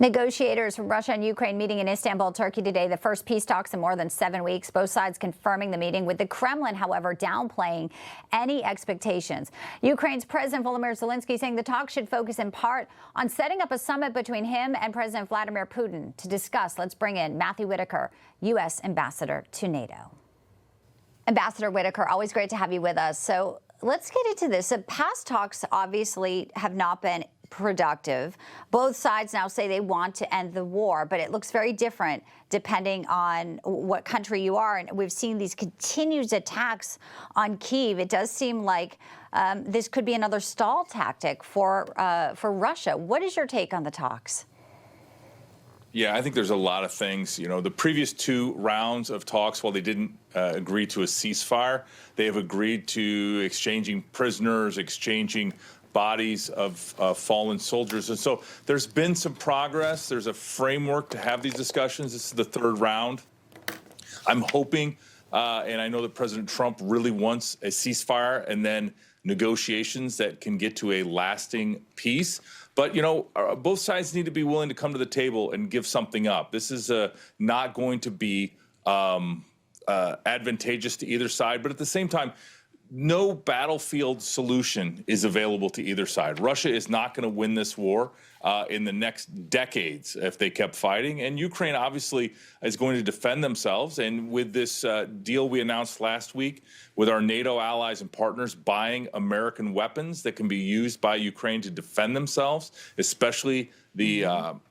Negotiators from Russia and Ukraine meeting in Istanbul, Turkey today, the first peace talks in more than 7 weeks. Both sides confirming the meeting, with the Kremlin, however, downplaying any expectations. Ukraine's President Volodymyr Zelensky saying the talks should focus in part on setting up a summit between him and President Vladimir Putin. To discuss, let's bring in Matthew Whitaker, U.S. Ambassador to NATO. Ambassador Whitaker, always great to have you with us. So let's get into this. The past talks obviously have not been productive. Both sides now say they want to end the war, but it looks very different depending on what country you are. And we've seen these continued attacks on Kyiv. It does seem like this could be another stall tactic for Russia. What is your take on the talks? Yeah, I think there's a lot of things. You know, the previous 2 rounds of talks, while they didn't agree to a ceasefire, they have agreed to exchanging prisoners, exchanging bodies of fallen soldiers. And so there's been some progress. There's a framework to have these discussions. This is the 3rd round. I'm hoping, and I know that President Trump really wants a ceasefire and then negotiations that can get to a lasting peace. But, you know, both sides need to be willing to come to the table and give something up. This is not going to be advantageous to either side. But at the same time, no battlefield solution is available to either side. Russia is not going to win this war in the next decades if they kept fighting. And Ukraine obviously is going to defend themselves. And with this deal we announced last week with our NATO allies and partners buying American weapons that can be used by Ukraine to defend themselves, especially the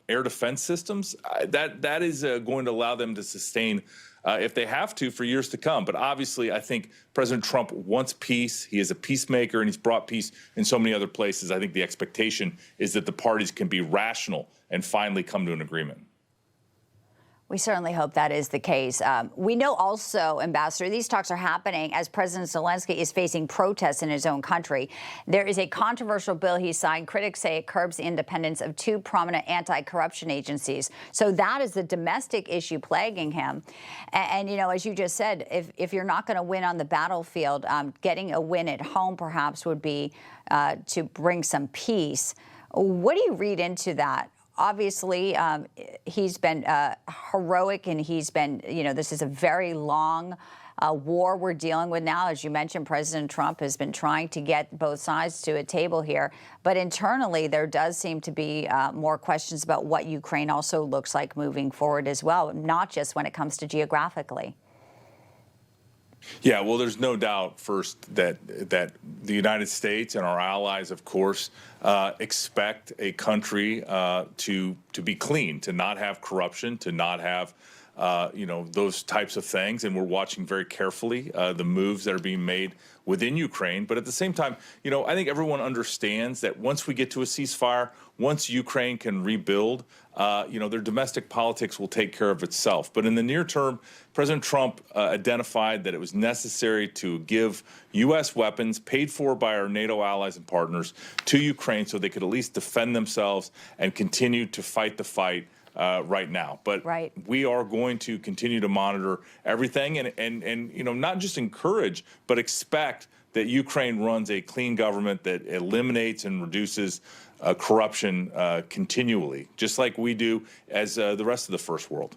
air defense systems, that is going to allow them to sustain if they have to for years to come. But obviously, I think President Trump wants peace. He is a peacemaker, and he's brought peace in so many other places. I think the expectation is that the parties can be rational and finally come to an agreement. We certainly hope that is the case. We know also, Ambassador, these talks are happening as President Zelensky is facing protests in his own country. There is a controversial bill he signed. Critics say it curbs the independence of 2 prominent anti-corruption agencies. So that is the domestic issue plaguing him. And you know, as you just said, if you're not going to win on the battlefield, getting a win at home perhaps would be to bring some peace. What do you read into that? Obviously, he's been heroic, and he's been, you know, this is a very long war we're dealing with now. As you mentioned, President Trump has been trying to get both sides to a table here. But internally, there does seem to be more questions about what Ukraine also looks like moving forward as well, not just when it comes to geographically. Yeah, well, there's no doubt, first, that the United States and our allies, of course, expect a country to be clean, to not have corruption, to not have, you know, those types of things. And we're watching very carefully the moves that are being made within Ukraine. But at the same time, you know, I think everyone understands that once we get to a ceasefire, once Ukraine can rebuild, you know, their domestic politics will take care of itself. But in the near term, President Trump identified that it was necessary to give U.S. weapons paid for by our NATO allies and partners to Ukraine so they could at least defend themselves and continue to fight the fight right now. But we are going to continue to monitor everything and you know, not just encourage, but expect that Ukraine runs a clean government that eliminates and reduces corruption continually, just like we do as the rest of the first world.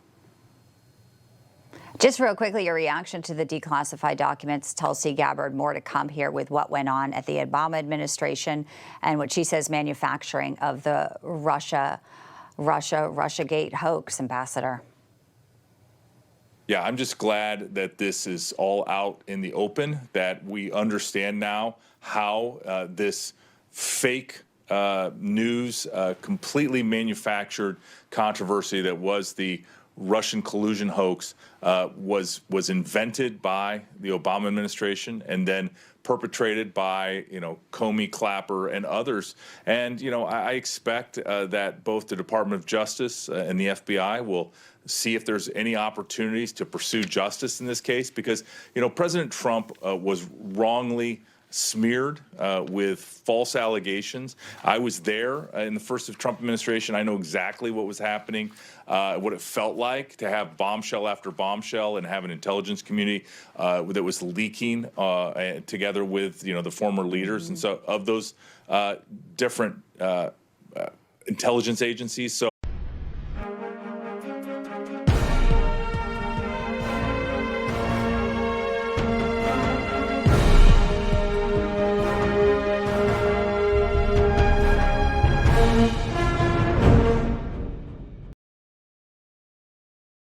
Just real quickly, your reaction to the declassified documents. Tulsi Gabbard, more to come here with what went on at the Obama administration and what she says manufacturing of the Russiagate hoax, Ambassador. Yeah, I'm just glad that this is all out in the open, that we understand now how this fake news, completely manufactured controversy that was the Russian collusion hoax was invented by the Obama administration and then perpetrated by, you know, Comey, Clapper, and others. And, you know, I expect that both the Department of Justice and the FBI will see if there's any opportunities to pursue justice in this case, because, you know, President Trump was wrongly smeared with false allegations. I was there in the first Trump administration. I know exactly what was happening, what it felt like to have bombshell after bombshell and have an intelligence community that was leaking together with, you know, the former leaders and so of those different intelligence agencies. So Bye.